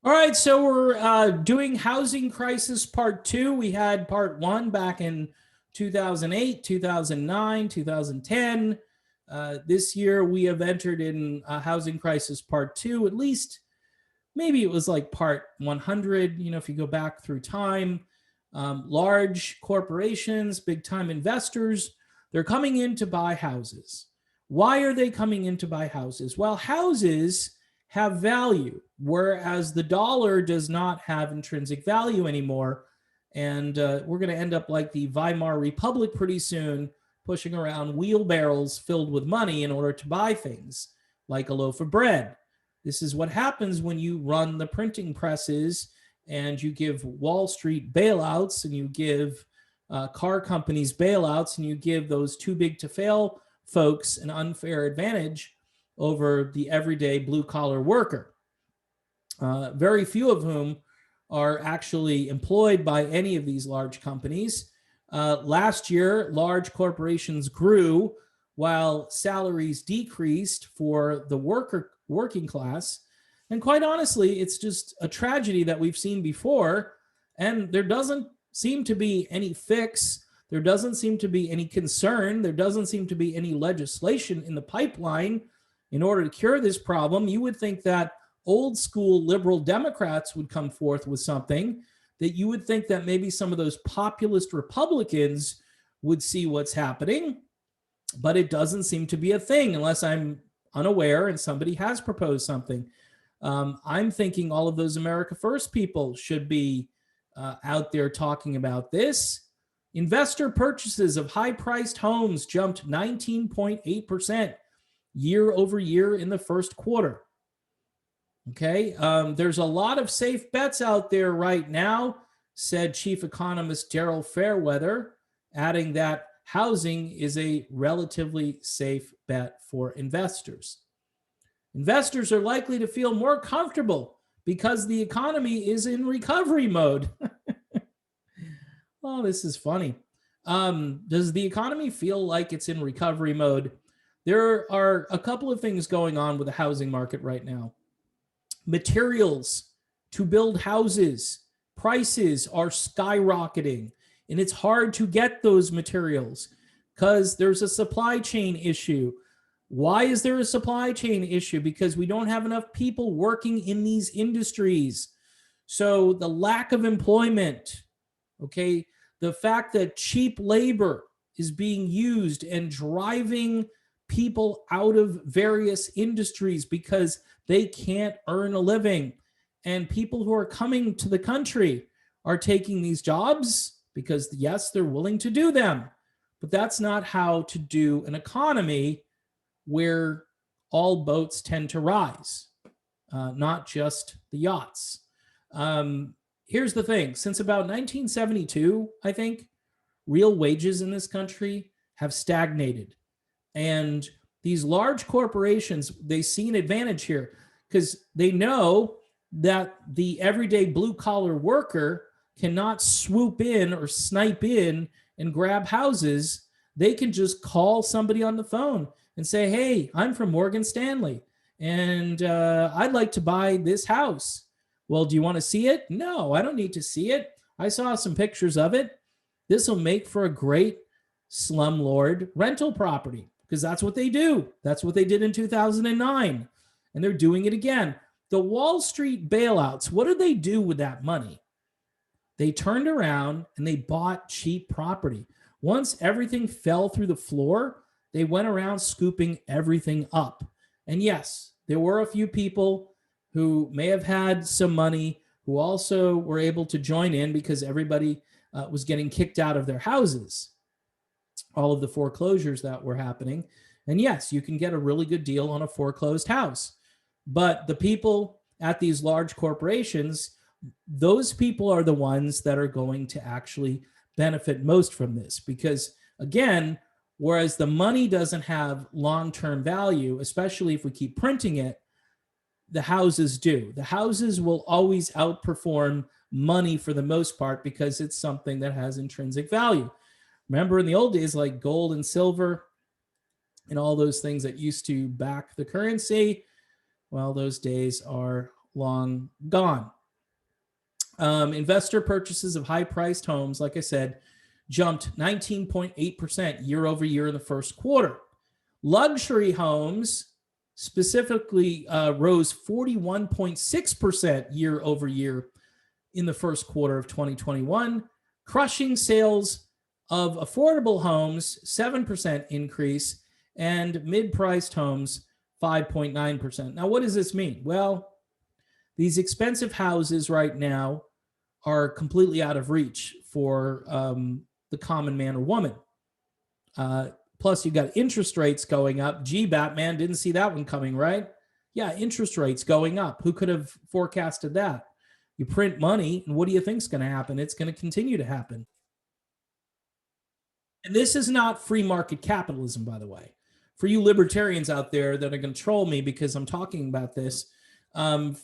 All right, so we're doing housing crisis part two. We had part one back in 2008, 2009, 2010. This year we have entered in housing crisis part two. At least maybe it was like part 100. You know, if you go back through time, large corporations, big time investors, they're coming in to buy houses. Why are they coming in to buy houses? Well, houses have value, whereas the dollar does not have intrinsic value anymore. And we're going to end up like the Weimar Republic pretty soon, pushing around wheelbarrows filled with money in order to buy things like a loaf of bread. This is what happens when you run the printing presses and you give Wall Street bailouts and you give car companies bailouts and you give those too big to fail folks an unfair advantage over the everyday blue-collar worker, very few of whom are actually employed by any of these large companies. Last year, large corporations grew while salaries decreased for the working class. And quite honestly, it's just a tragedy that we've seen before, and there doesn't seem to be any fix. There doesn't seem to be any concern. There doesn't seem to be any legislation in the pipeline in order to cure this problem. You would think that old school liberal Democrats would come forth with something, that you would think that maybe some of those populist Republicans would see what's happening, but it doesn't seem to be a thing unless I'm unaware and somebody has proposed something. I'm thinking all of those America First people should be out there talking about this. Investor purchases of high-priced homes jumped 19.8% year over year in the first quarter. Okay, there's a lot of safe bets out there right now, said Chief Economist Daryl Fairweather, adding that housing is a relatively safe bet for investors. Investors are likely to feel more comfortable because the economy is in recovery mode. Oh, this is funny. Does the economy feel like it's in recovery mode? There are a couple of things going on with the housing market right now. Materials to build houses, prices are skyrocketing, and it's hard to get those materials because there's a supply chain issue. Why is there a supply chain issue? Because we don't have enough people working in these industries. So the lack of employment, okay, the fact that cheap labor is being used and driving people out of various industries because they can't earn a living. And people who are coming to the country are taking these jobs because, yes, they're willing to do them. But that's not how to do an economy where all boats tend to rise, not just the yachts. Here's the thing. Since about 1972, I think, real wages in this country have stagnated. And these large corporations, they see an advantage here because they know that the everyday blue-collar worker cannot swoop in or snipe in and grab houses. They can just call somebody on the phone and say, hey, I'm from Morgan Stanley, and I'd like to buy this house. Well, do you want to see it? No, I don't need to see it. I saw some pictures of it. This will make for a great slumlord rental property because that's what they do. That's what they did in 2009, and they're doing it again. The Wall Street bailouts, what did they do with that money? They turned around and they bought cheap property. Once everything fell through the floor, they went around scooping everything up. And yes, there were a few people who may have had some money who also were able to join in because everybody was getting kicked out of their houses, all of the foreclosures that were happening. And yes, you can get a really good deal on a foreclosed house. But the people at these large corporations, those people are the ones that are going to actually benefit most from this. Because again, whereas the money doesn't have long-term value, especially if we keep printing it, the houses do. The houses will always outperform money for the most part because it's something that has intrinsic value. Remember in the old days, like gold and silver and all those things that used to back the currency, well, those days are long gone. Investor purchases of high-priced homes, like I said, jumped 19.8% year over year in the first quarter. Luxury homes specifically rose 41.6% year over year in the first quarter of 2021, crushing sales of affordable homes, 7% increase, and mid-priced homes, 5.9%. Now, what does this mean? Well, these expensive houses right now are completely out of reach for the common man or woman. Plus, you got interest rates going up. Gee, Batman, didn't see that one coming, right? Yeah, interest rates going up. Who could have forecasted that? You print money, and what do you think is going to happen? It's going to continue to happen. And this is not free market capitalism, by the way. For you libertarians out there that are going to troll me because I'm talking about this,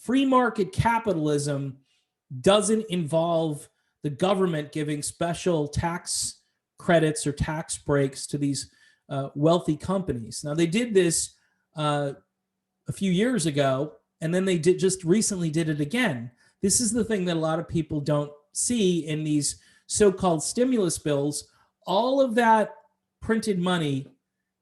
free market capitalism doesn't involve the government giving special tax credits or tax breaks to these wealthy companies. Now, they did this a few years ago, and then they just recently did it again. This is the thing that a lot of people don't see in these so-called stimulus bills. All of that printed money,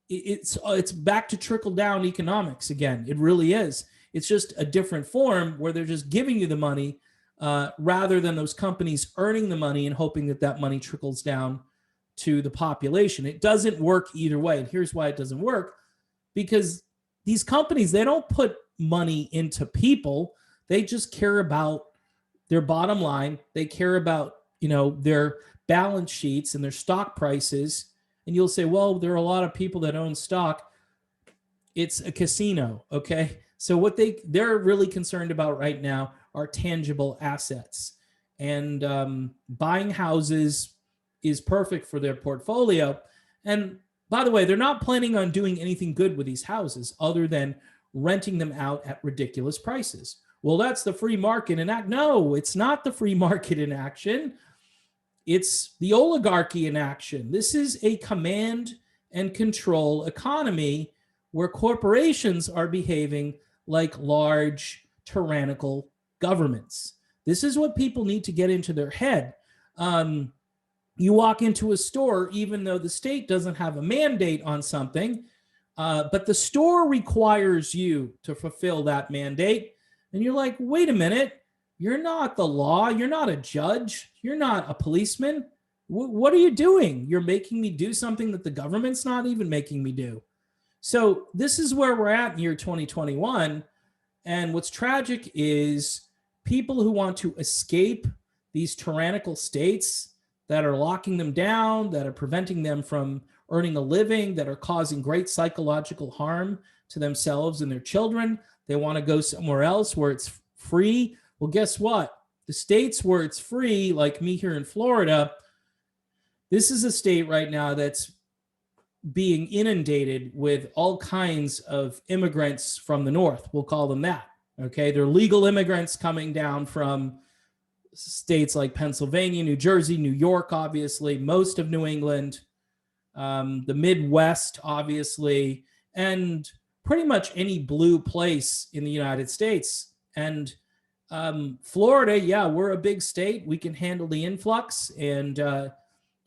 it's back to trickle-down economics again. It really is. It's just a different form where they're just giving you the money rather than those companies earning the money and hoping that that money trickles down to the population. It doesn't work either way. And here's why it doesn't work. Because these companies, they don't put money into people. They just care about their bottom line. They care about, their balance sheets and their stock prices. And you'll say, well, there are a lot of people that own stock. It's a casino, okay? So what they're really concerned about right now are tangible assets. And buying houses is perfect for their portfolio. And by the way, they're not planning on doing anything good with these houses other than renting them out at ridiculous prices. Well, that's the free market in action. No, it's not the free market in action. It's the oligarchy in action. This is a command and control economy where corporations are behaving like large tyrannical governments. This is what people need to get into their head. You walk into a store, even though the state doesn't have a mandate on something, but the store requires you to fulfill that mandate. And you're like, wait a minute, you're not the law. You're not a judge. You're not a policeman. What are you doing? You're making me do something that the government's not even making me do. So this is where we're at in year 2021. And what's tragic is people who want to escape these tyrannical states that are locking them down, that are preventing them from earning a living, that are causing great psychological harm to themselves and their children. They want to go somewhere else where it's free. Well, guess what? The states where it's free, like me here in Florida, this is a state right now that's being inundated with all kinds of immigrants from the north. We'll call them that. Okay. They're legal immigrants coming down from states like Pennsylvania, New Jersey, New York, obviously, most of New England, the Midwest, obviously, and pretty much any blue place in the United States. And Florida, yeah, we're a big state. We can handle the influx. And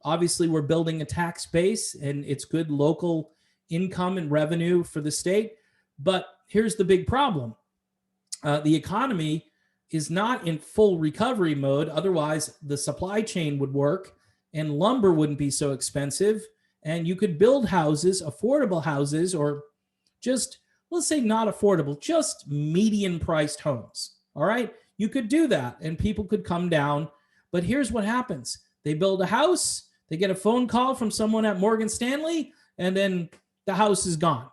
obviously, we're building a tax base, and it's good local income and revenue for the state. But here's the big problem. The economy is not in full recovery mode. Otherwise, the supply chain would work and lumber wouldn't be so expensive. And you could build houses, affordable houses, or just, let's say not affordable, just median priced homes. All right. You could do that and people could come down. But here's what happens. They build a house, they get a phone call from someone at Morgan Stanley, and then the house is gone.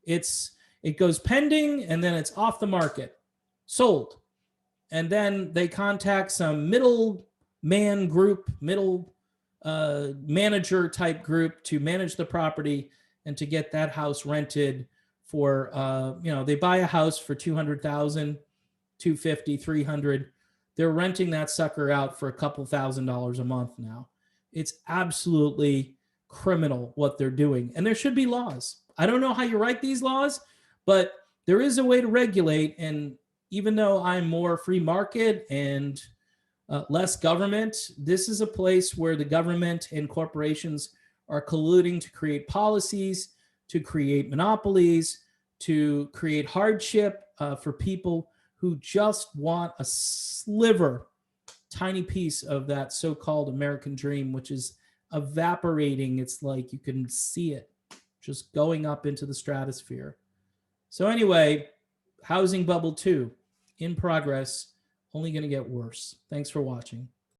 It goes pending, and then it's off the market, sold. And then they contact some middle man group, middle manager type group to manage the property and to get that house rented for, they buy a house for $200,000, $250,000, $300,000. They're renting that sucker out for a couple $1,000s a month now. It's absolutely criminal what they're doing. And there should be laws. I don't know how you write these laws, but there is a way to regulate. And even though I'm more free market and less government, this is a place where the government and corporations are colluding to create policies, to create monopolies, to create hardship for people who just want a sliver, tiny piece of that so-called American dream, which is evaporating. It's like you can see it just going up into the stratosphere. So anyway, housing bubble 2 in progress, only going to get worse. Thanks for watching.